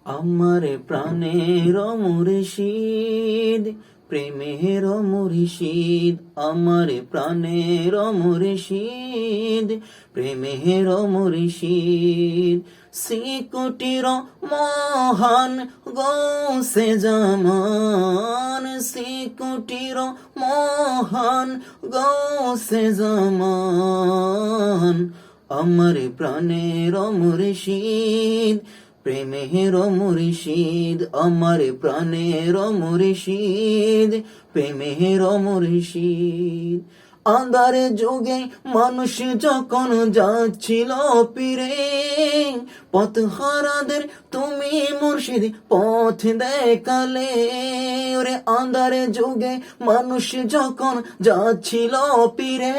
আমার প্রাণের মুর্শিদ, প্রেমের মুর্শিদ, আমার প্রাণের মুর্শিদ, প্রেমের মুর্শিদ, শ্রীকুটির মহান গৌসে জামান, শ্রীকুটির মহান গৌসে জামান, আমার প্রাণের মুর্শিদ, প্রেমের মুর্শিদ, আমার প্রাণের মুর্শিদ, প্রেমের মুর্শিদ। আন্ধারে যুগে মানুষ যখন যাচ্ছিল পীরে, পথহারাদের তুমি মুর্শিদ পথ দেখালে। ওরে আন্ধারে যুগে মানুষ যখন যাচ্ছিল পীরে,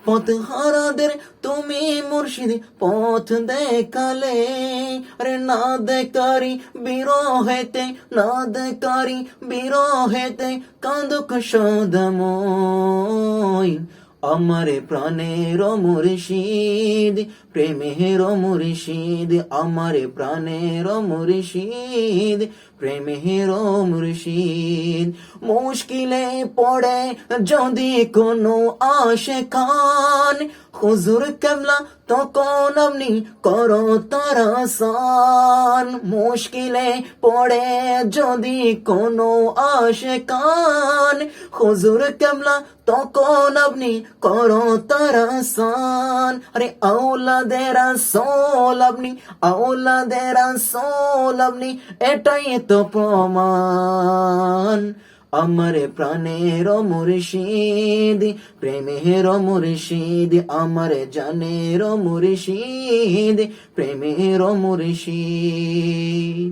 পথহারাদের তুমি মুর্শিদ পথ দেখালে। আরে না দেখারি বিরহেতে, না দেখারি বিরহেতে কান্দুক সদময়, আমার প্রাণের মুর্শিদ, প্রেমের মুর্শিদ, আমার প্রাণের মুর্শিদ, প্রেমের মুর্শিদ। মুশকিলে পড়ে যদি কোনো আশিকান, হুজুর কেবলা তখন আপনি করো তার আসান। মুশকিলে পড়ে যদি কোনো আশিকান, হুজুর কেবলা তখন আপনি করো তার আসান। আরে আওলাদের রাসূল আপনি, আওলাদের রাসূল আপনি, এটাই তো প্রমাণ। আমার প্রাণের মুর্শিদ, প্রেমের মুর্শিদ, আমার জানের মুর্শিদ, প্রেমের মুর্শিদ।